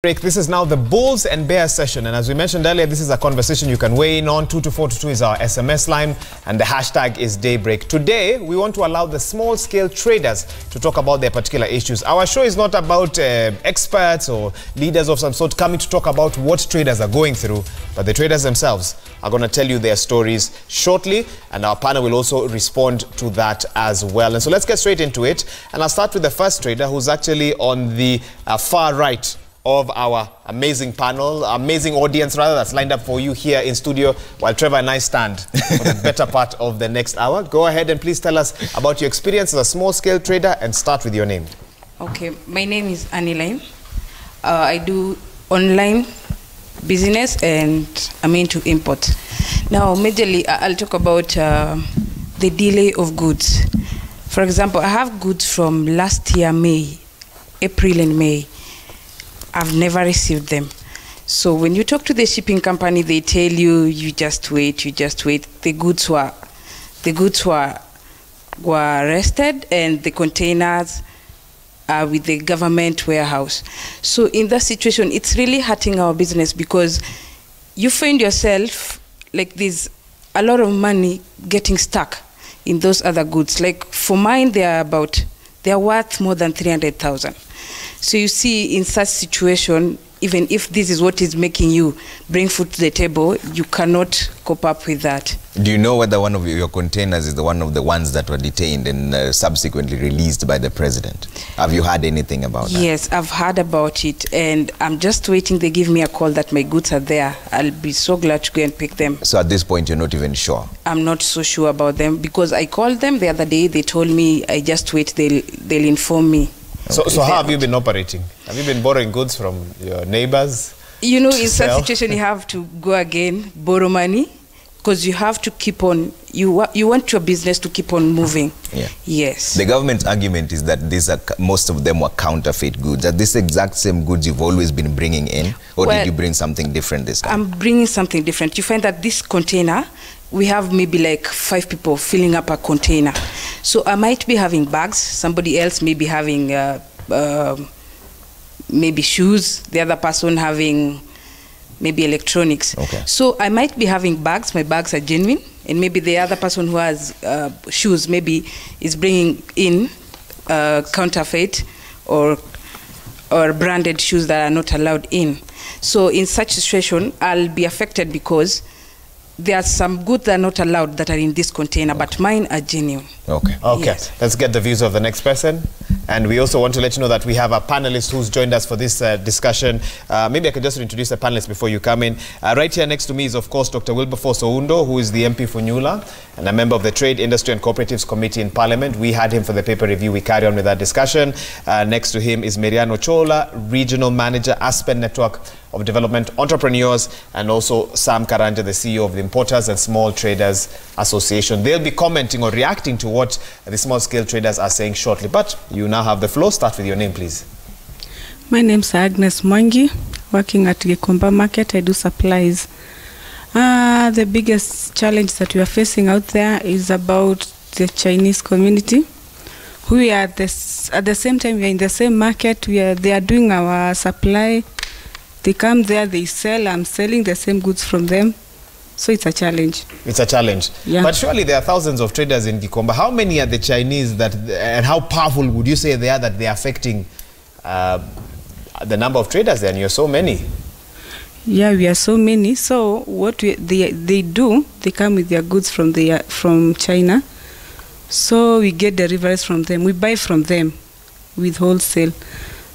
This is now the Bulls and Bears session, and as we mentioned earlier, this is a conversation you can weigh in on. 22422 is our SMS line, and the hashtag is Daybreak. Today, we want to allow the small-scale traders to talk about their particular issues. Our show is not about experts or leaders of some sort coming to talk about what traders are going through, but the traders themselves are going to tell you their stories shortly, and our panel will also respond to that as well. And so let's get straight into it, and I'll start with the first trader, who's actually on the far right of our amazing panel, amazing audience rather, that's lined up for you here in studio, while Trevor and I stand for the better part of the next hour. Go ahead and please tell us about your experience as a small-scale trader, and start with your name. Okay, my name is Annie. I do online business and I'm into import. Now, majorly, I'll talk about the delay of goods. For example, I have goods from last year, April and May. I've never received them. So when you talk to the shipping company, they tell you, you just wait, you just wait. The goods were arrested, and the containers are with the government warehouse. So in that situation, it's really hurting our business, because you find yourself like there's a lot of money getting stuck in those other goods. Like for mine, they're worth more than 300,000. So you see, in such situation, even if this is what is making you bring food to the table, you cannot cope up with that. Do you know whether one of your containers is one of the ones that were detained and subsequently released by the president? Have you heard anything about that? Yes, I've heard about it, and I'm just waiting. They give me a call that my goods are there. I'll be so glad to go and pick them. So at this point, you're not even sure? I'm not so sure about them, because I called them the other day. They told me, I just wait, they'll inform me. So how have you been operating? Have you been borrowing goods from your neighbors? You know, in such situation, you have to go again, borrow money, because you have to keep on, you want your business to keep on moving. Yeah. Yes. The government's argument is that most of them were counterfeit goods. Are these exact same goods you've always been bringing in, or did you bring something different this time? I'm bringing something different. You find that this container, we have maybe like 5 people filling up a container. So I might be having bags, somebody else may be having maybe shoes, the other person having maybe electronics. Okay. So I might be having bags, my bags are genuine, and maybe the other person who has shoes maybe is bringing in counterfeit or branded shoes that are not allowed in. So in such a situation, I'll be affected, because there are some goods that are not allowed that are in this container, but mine are genuine. Okay. Yes. Let's get the views of the next person. And we also want to let you know that we have a panelist who's joined us for this discussion. Maybe I could just introduce the panelist before you come in. Right here next to me is, of course, Dr. Wilberforce Oundo, who is the MP for Nyula and a member of the Trade, Industry and Cooperatives Committee in Parliament. We had him for the paper review. We carry on with that discussion. Next to him is Mariano Chola, Regional Manager, Aspen Network of Development Entrepreneurs, and also Sam Karanja, the CEO of the Importers and Small Traders Association. They'll be commenting or reacting to what the small-scale traders are saying shortly. But you now have the floor. Start with your name, please. My name's Agnes Mwangi, working at Gikomba Market. I do supplies. The biggest challenge that we are facing out there is about the Chinese community. We are at the same time, we are in the same market. They are doing our supply. They come there, they sell. I'm selling the same goods from them. So it's a challenge. It's a challenge. Yeah. But surely there are thousands of traders in Gikomba. How many are the Chinese and how powerful would you say they are that they are affecting the number of traders there? And you're so many. Yeah, we are so many. So what they do, they come with their goods from China. So we get deliveries from them. We buy from them with wholesale.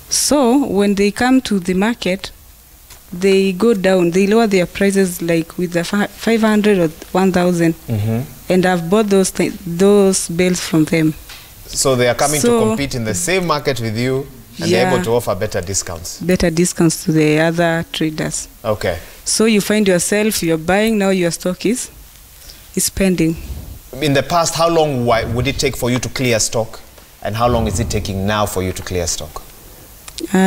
So when they come to the market, they go down, they lower their prices, like with the 500 or 1,000. And I've bought those bales from them. So they are coming to compete in the same market with you, and they're able to offer better discounts. Better discounts to the other traders. Okay. So you find yourself, you're buying, now your stock is pending. In the past, how long would it take for you to clear stock? And how long is it taking now for you to clear stock?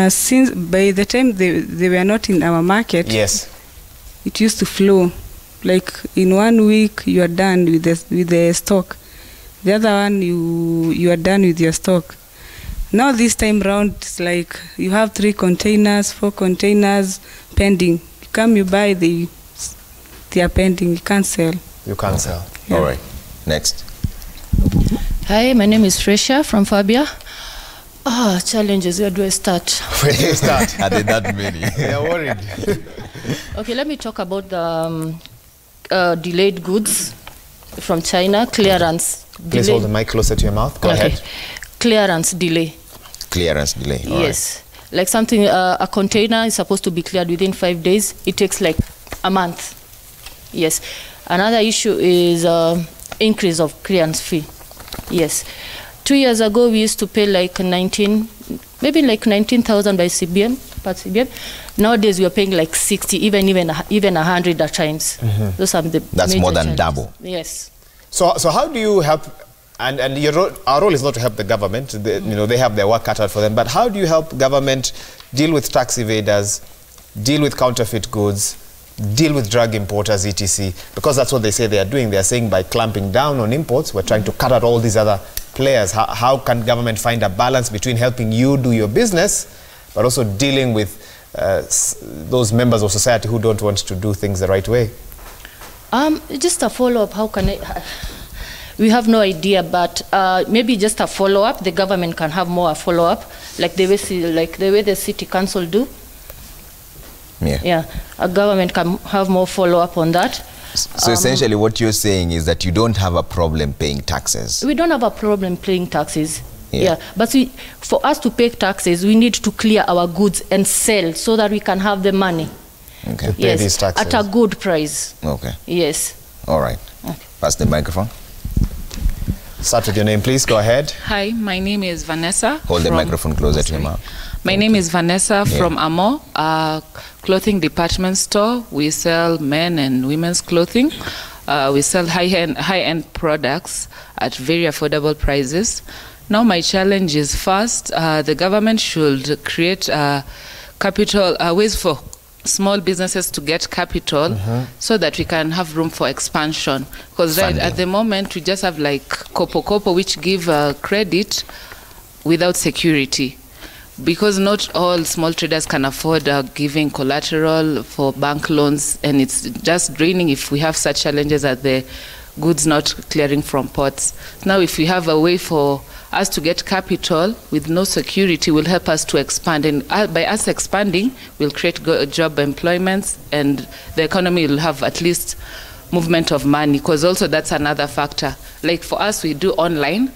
Since by the time they were not in our market, yes, it used to flow. Like in 1 week, you are done with the stock. The other one, you are done with your stock. Now this time round, it's like you have 3 containers, 4 containers pending. You come, you buy, they are pending. You can't sell. You can't sell. Yeah. All right. Next. Hi, my name is Tresha from Fabia. Challenges, where do I start? Where do you start? Are there that many? They are worried. Okay, let me talk about the delayed goods from China, clearance. Please hold the mic closer to your mouth. Go ahead. Clearance delay. Clearance delay. All yes. Right. Like something, a container is supposed to be cleared within 5 days. It takes like a month. Yes. Another issue is increase of clearance fee. Yes. 2 years ago, we used to pay like 19,000 by CBM, per CBM. Nowadays, we are paying like 60, even 100 at times. Those are the That's more than challenges. double. Yes. So how do you help? And our role is not to help the government. They have their work cut out for them. But how do you help government deal with tax evaders, deal with counterfeit goods, deal with drug importers, etc.? Because that's what they say they are doing. They are saying by clamping down on imports, we're trying to cut out all these other players. How can government find a balance between helping you do your business, but also dealing with those members of society who don't want to do things the right way? Just a follow-up. How can I? We have no idea, but maybe just a follow-up. The government can have more a follow-up, like the way the city council do. Yeah, a government can have more follow-up on that. So essentially what you're saying is that you don't have a problem paying taxes. We don't have a problem paying taxes. Yeah. But for us to pay taxes, we need to clear our goods and sell so that we can have the money. Okay. To pay these taxes. At a good price. Okay. Yes. All right. Okay. Pass the microphone. Start with your name, please. Go ahead. Hi, my name is Vanessa. Hold the microphone closer to your mouth. My name is Vanessa from Amo, a clothing department store. We sell men and women's clothing. We sell high-end products at very affordable prices. Now my challenge is first, the government should create capital ways for small businesses to get capital so that we can have room for expansion. Because right at the moment we just have like Kopo which give credit without security. Because not all small traders can afford giving collateral for bank loans, and it's just draining if we have such challenges as the goods not clearing from ports. Now if we have a way for us to get capital with no security, will help us to expand, and by us expanding we'll create job employments, and the economy will have at least movement of money, because also that's another factor. Like for us, we do online,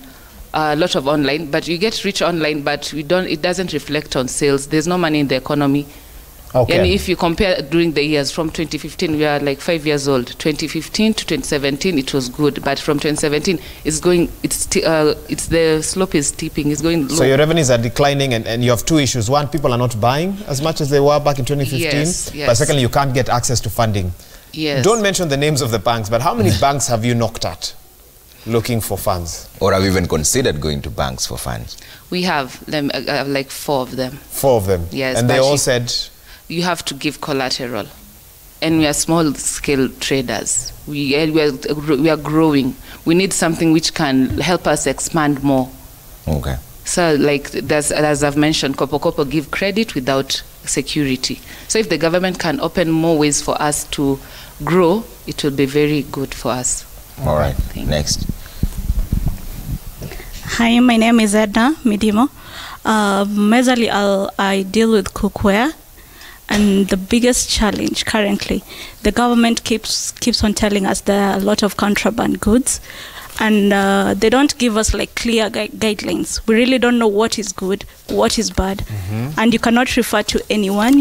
a lot of online, but you get rich online, but it doesn't reflect on sales. There's no money in the economy. Okay. And if you compare during the years from 2015, we are like 5 years old. 2015 to 2017, it was good, but from 2017, the slope is steeping. It's going low. So your revenues are declining, and you have two issues. One, people are not buying as much as they were back in 2015. Yes. But secondly, you can't get access to funding. Yes. Don't mention the names of the banks, but how many banks have you knocked at looking for funds? Or have you even considered going to banks for funds? We have them, like 4 of them. 4 of them? Yes. And they all said? You have to give collateral. And we are small-scale traders. We are growing. We need something which can help us expand more. Okay. So, like, as I've mentioned, Kopo give credit without security. So if the government can open more ways for us to grow, it will be very good for us. All right. Next. Hi, my name is Edna Midimo. Majorly, I deal with cookware. And the biggest challenge currently, the government keeps on telling us there are a lot of contraband goods, and they don't give us like clear guidelines. We really don't know what is good, what is bad, and you cannot refer to anyone.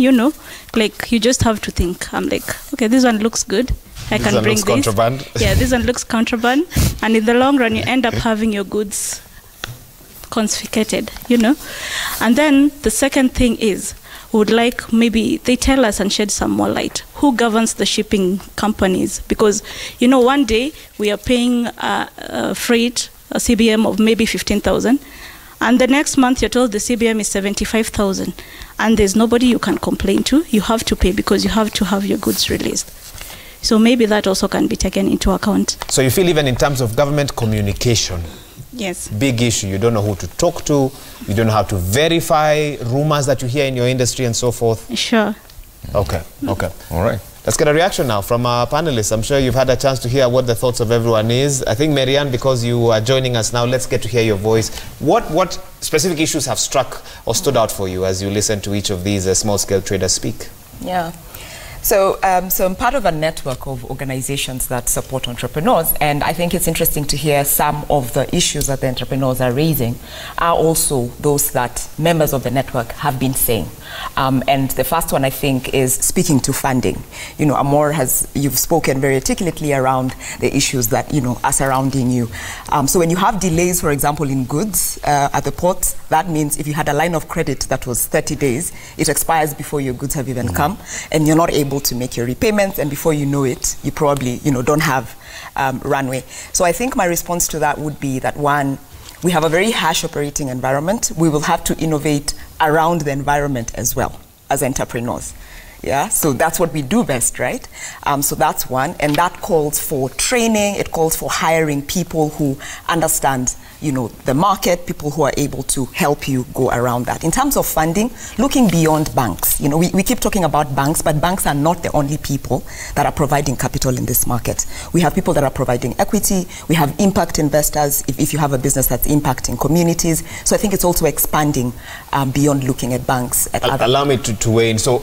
Like you just have to think. I'm like, okay, this one looks good. I can bring this. Contraband. Yeah, this one looks contraband, and in the long run, you end up having your goods confiscated. And then the second thing is, would like maybe they tell us and shed some more light. Who governs the shipping companies? Because, one day we are paying freight, a CBM of maybe 15,000, and the next month you're told the CBM is 75,000, and there's nobody you can complain to. You have to pay because you have to have your goods released. So maybe that also can be taken into account. So you feel even in terms of government communication, Yes. Big issue. You don't know who to talk to. You don't know how to verify rumors that you hear in your industry and so forth. Sure. Okay. Okay. All right. Let's get a reaction now from our panelists. I'm sure you've had a chance to hear what the thoughts of everyone is. I think, Marianne, because you are joining us now, let's get to hear your voice. What specific issues have struck or stood out for you as you listen to each of these small-scale traders speak? Yeah. So I'm part of a network of organizations that support entrepreneurs, and I think it's interesting to hear some of the issues that the entrepreneurs are raising are also those that members of the network have been saying. And the first one, I think, is speaking to funding. You know, Amor, you've spoken very articulately around the issues that, you know, are surrounding you. So when you have delays, for example, in goods at the port, that means if you had a line of credit that was 30 days, it expires before your goods have even come, and you're not able to make your repayments, and before you know it, you probably, you know, don't have runway. So I think my response to that would be that, one, we have a very harsh operating environment. We will have to innovate around the environment as well as entrepreneurs. Yeah, so that's what we do best, right? So that's one, and that calls for training. It calls for hiring people who understand, you know, the market, people who are able to help you go around that. In terms of funding, looking beyond banks, you know, we keep talking about banks, but banks are not the only people that are providing capital in this market. We have people that are providing equity. We have impact investors, if you have a business that's impacting communities. So I think it's also expanding beyond looking at banks. Allow me to weigh in. So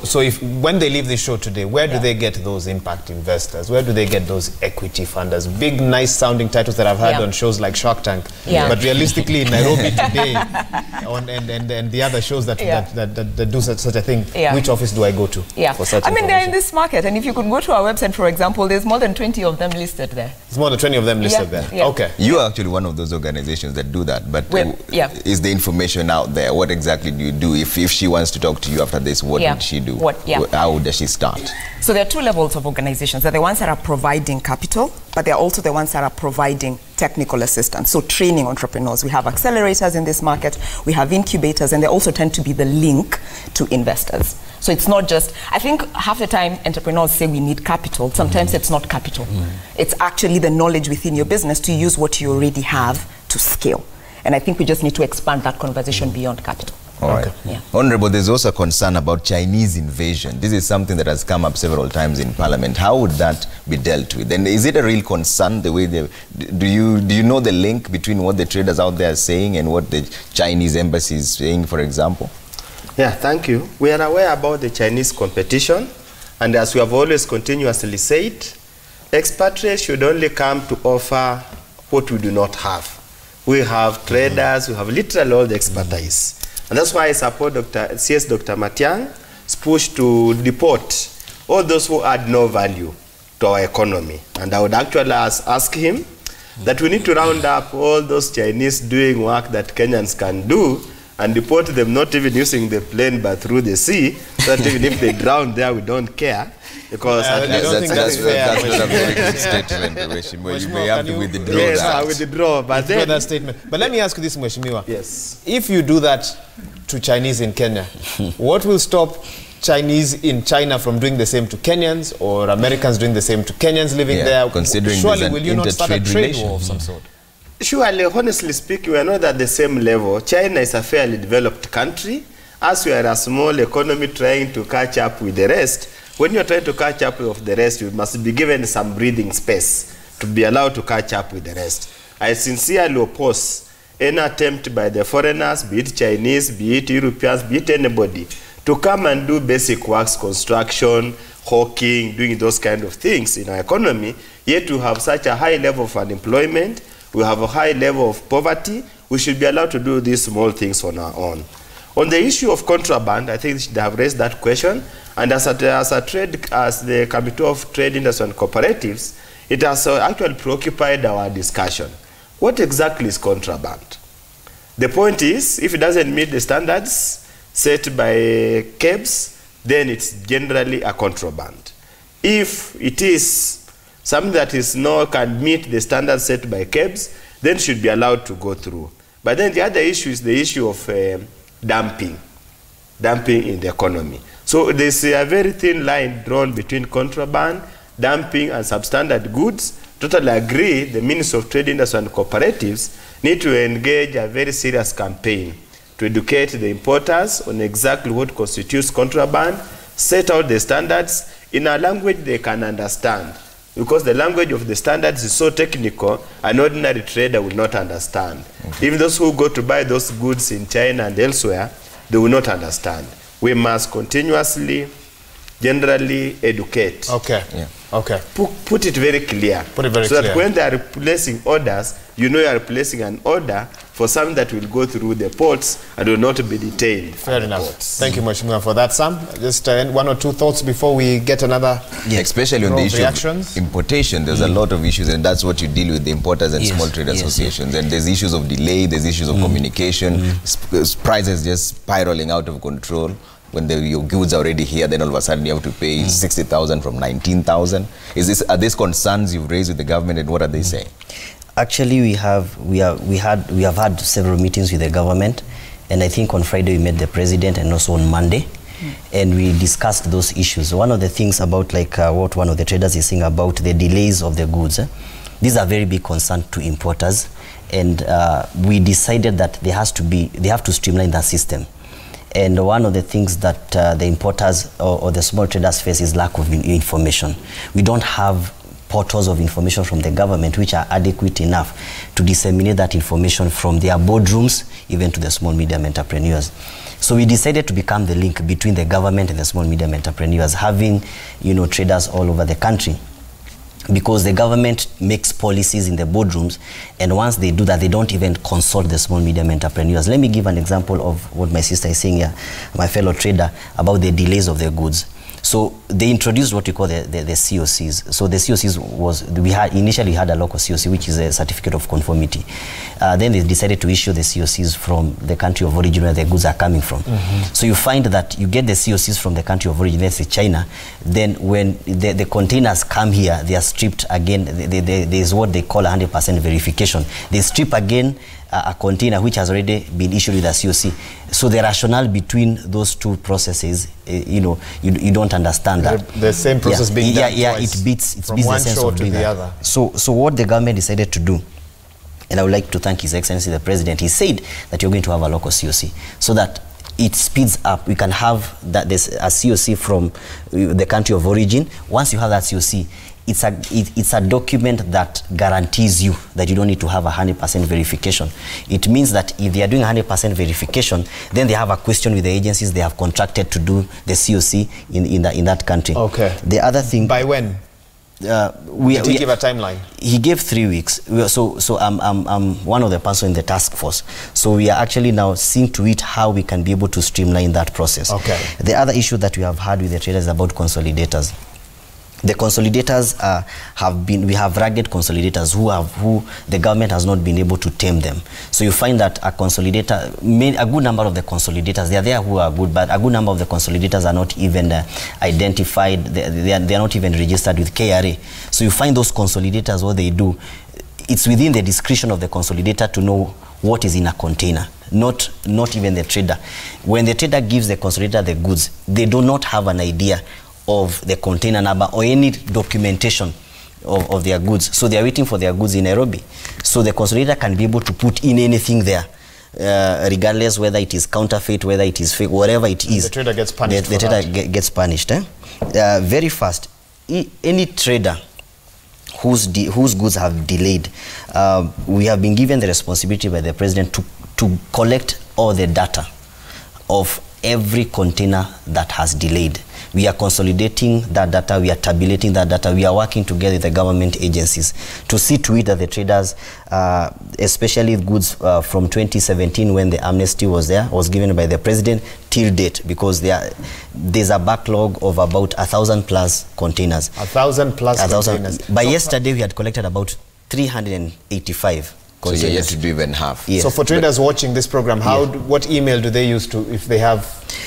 when they leave the show today, where do they get those impact investors? Where do they get those equity funders? Big, nice sounding titles that I've heard on shows like Shark Tank. But realistically, in Nairobi today, and the other shows that do such a thing, which office do I go to for such I mean, they're in this market, and if you could go to our website, for example, there's more than 20 of them listed there. There's more than 20 of them listed there. Okay. You are actually one of those organizations that do that, but is the information out there? What exactly do you do? If she wants to talk to you after this, what would she do? How does she start? So there are two levels of organizations. There are the ones that are providing capital, but there are also the ones that are providing technical assistance, so training entrepreneurs. We have accelerators in this market, we have incubators, and they also tend to be the link to investors. So it's not just, I think half the time entrepreneurs say we need capital. Sometimes it's not capital. It's actually the knowledge within your business to use what you already have to scale. And I think we just need to expand that conversation beyond capital. All right. Honorable, there's also a concern about Chinese invasion. This is something that has come up several times in Parliament. How would that be dealt with? And is it a real concern, the way they... Do you know the link between what the traders out there are saying and what the Chinese embassy is saying, for example? Yeah, thank you. We are aware about the Chinese competition, and as we have always continuously said, expatriates should only come to offer what we do not have. We have traders, we have literally all the expertise. And that's why I support Dr. Matiang's push to deport all those who add no value to our economy. And I would actually ask him that we need to round up all those Chinese doing work that Kenyans can do and deport them, not even using the plane but through the sea, so that even if they drown there, we don't care. Because I don't think that's fair. That's not a very good statement, Mheshimiwa. You may have to withdraw that. Yes, I withdraw. But then, that statement. But let me ask you this, Mheshimiwa. Yes. If you do that to Chinese in Kenya, what will stop Chinese in China from doing the same to Kenyans, or Americans doing the same to Kenyans living there? Considering surely will you not start a trade war of some sort? Surely, honestly speaking, we are not at the same level. China is a fairly developed country. As we are a small economy trying to catch up with the rest, when you're trying to catch up with the rest, you must be given some breathing space to be allowed to catch up with the rest. I sincerely oppose any attempt by the foreigners, be it Chinese, be it Europeans, be it anybody, to come and do basic works, construction, hawking, doing those kind of things in our economy, yet to have such a high level of unemployment, we have a high level of poverty, we should be allowed to do these small things on our own. On the issue of contraband, I think they have raised that question, and as the Committee of Trade, Industry and Cooperatives, it has actually preoccupied our discussion. What exactly is contraband? The point is, if it doesn't meet the standards set by KEBS, then it's generally a contraband. If it is something that can meet the standards set by KEBS, then should be allowed to go through. But then the other issue is the issue of dumping in the economy. So there's a very thin line drawn between contraband, dumping, and substandard goods totally agree the Ministry of Trade, Industry and Cooperatives need to engage a very serious campaign to educate the importers on exactly what constitutes contraband, set out the standards in a language they can understand. Because the language of the standards is so technical, an ordinary trader will not understand. Even those who go to buy those goods in China and elsewhere, they will not understand. We must continuously, generally educate. Okay. Yeah. Okay. Put it very clear. Put it very so clear. that when they are placing orders, you know you are placing an order for something that will go through the ports and will not be detained. Fair enough. Thank you, Mheshimiwa, for that, Sam. Just one or two thoughts before we get another. Yeah, especially on the issue of importation, there's a lot of issues, and that's what you deal with the importers and small trade associations. And there's issues of delay, there's issues of communication, prices just spiraling out of control. When your goods are already here, then all of a sudden you have to pay 60,000 from 19,000. Are these concerns you've raised with the government, and what are they saying? Actually, we have had several meetings with the government, and I think on Friday we met the president, and also on Monday, and we discussed those issues. One of the things about what one of the traders is saying about the delays of the goods, these are very big concern to importers, and we decided that they have to streamline that system. And one of the things that the importers or the small traders face is lack of information. We don't have portals of information from the government which are adequate enough to disseminate that information from their boardrooms even to the small medium entrepreneurs. So we decided to become the link between the government and the small medium entrepreneurs, having traders all over the country. Because the government makes policies in the boardrooms, and once they do that, they don't even consult the small medium entrepreneurs. Let me give an example of what my sister is saying here, my fellow trader, about the delays of the goods. So they introduced what we call the COCs. So the COCs initially had a local COC, which is a certificate of conformity. Then they decided to issue the COCs from the country of origin where the goods are coming from. So you find that you get the COCs from the country of origin, let's say China. Then when the containers come here, they are stripped again. There is what they call 100% verification. They strip again a container which has already been issued with a COC. So the rationale between those two processes, you don't understand that. The same process being done twice, it beats from the one sense shore of to doing the that. other. So what the government decided to do, and I would like to thank His Excellency the President, he said that you're going to have a local COC so that it speeds up. We can have that there's a COC from the country of origin. Once you have that COC, it's a document that guarantees you that you don't need to have 100% verification. It means that if they are doing 100% verification, then they have a question with the agencies they have contracted to do the COC in that country. Okay. The other thing. By when? Did he give a timeline? He gave 3 weeks. So I'm one of the persons in the task force. So we are actually now seeing to it how we can be able to streamline that process. Okay. The other issue that we have had with the traders is about consolidators. The consolidators we have rugged consolidators who the government has not been able to tame them. So you find that a consolidator, a good number of the consolidators, they are there who are good, but a good number of the consolidators are not even identified, they are not even registered with KRA. So you find those consolidators, what they do, it's within the discretion of the consolidator to know what is in a container, not even the trader. When the trader gives the consolidator the goods, they do not have an idea of the container number or any documentation of their goods. So they are waiting for their goods in Nairobi. So the consolidator can be able to put in anything there, regardless whether it is counterfeit, whether it is fake, whatever it is. The trader gets punished. The trader gets punished. Very fast. Any trader whose goods have delayed, we have been given the responsibility by the president to collect all the data of every container that has delayed. We are consolidating that data, we are tabulating that data, we are working together with the government agencies to see to it that the traders, especially goods from 2017 when the amnesty was given by the president, till date, because there's a backlog of about 1,000+ containers. 1,000+ containers. By yesterday, we had collected about 385. So you have to do even half. Yes. So for traders watching this program, what email do they use if they have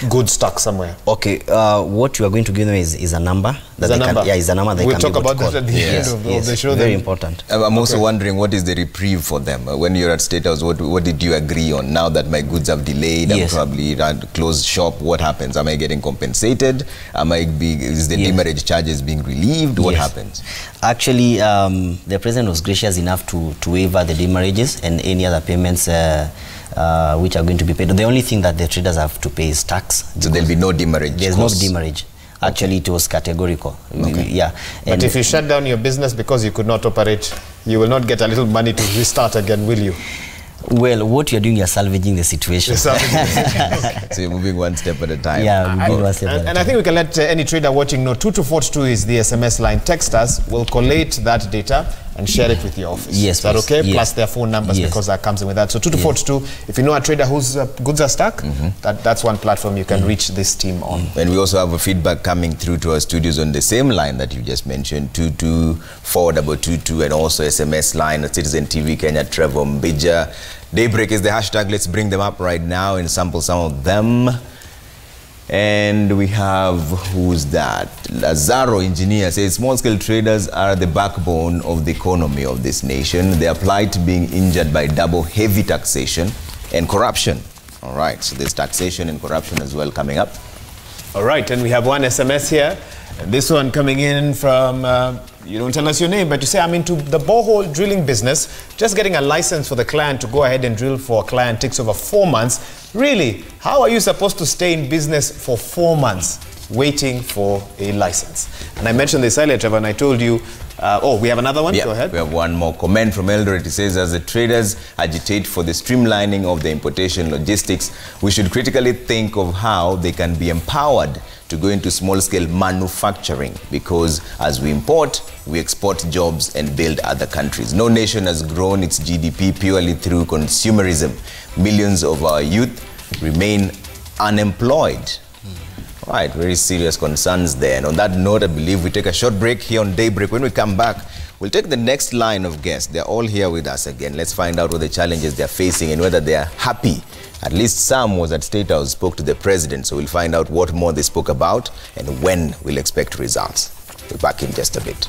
goods stuck somewhere? Okay, what you are going to give them is a number. That is a number they we'll can talk be able about to call. that at the end of the show. Very important. I'm also wondering, what is the reprieve for them? When you're at State House, what did you agree on? Now that my goods have delayed, I'm probably closed shop, what happens? Am I getting compensated? Is the demurrage charges being relieved? What happens? Actually, the president was gracious enough to waiver the demurrages and any other payments which are going to be paid. The only thing that the traders have to pay is tax. So there'll be no demurrage? There's no demurrage. Actually, it was categorical. Yeah. But if you shut down your business because you could not operate, you will not get a little money to restart again, will you? Well, what you're doing, you're salvaging the situation. So you're moving one step at a time. Yeah, moving one step at a time. And I think we can let any trader watching know 2242 is the SMS line. Text us. We'll collate that data and share it with your office. Yes, is that okay? Yes. Plus their phone numbers, because that comes in with that. So 2242, if you know a trader whose goods are stuck, that's one platform you can reach this team on. And we also have a feedback coming through to our studios on the same line that you just mentioned, 224222, and also SMS line at Citizen TV Kenya, Trevor Mbija. Daybreak is the hashtag. Let's bring them up right now and sample some of them. And we have, who's that? Lazaro Engineer says, small-scale traders are the backbone of the economy of this nation. They are plight being injured by double heavy taxation and corruption. All right, so there's taxation and corruption as well coming up. All right, and we have one SMS here. And this one coming in from, you don't tell us your name, but you say, I'm into the borehole drilling business. Just getting a license for the client to go ahead and drill for a client takes over 4 months. Really, how are you supposed to stay in business for 4 months waiting for a license? And I mentioned this earlier, Trevor, and I told you, we have another one? Yeah, go ahead. We have one more comment from Eldoret. It says, as the traders agitate for the streamlining of the importation logistics, we should critically think of how they can be empowered to go into small-scale manufacturing, because as we import, we export jobs and build other countries. No nation has grown its GDP purely through consumerism. Millions of our youth remain unemployed. Right, very serious concerns there. And on that note, I believe we take a short break here on Daybreak. When we come back, we'll take the next line of guests. They're all here with us again. Let's find out what the challenges they're facing and whether they're happy. At least Sam was at State House, spoke to the president, so we'll find out what more they spoke about and when we'll expect results. We're back in just a bit.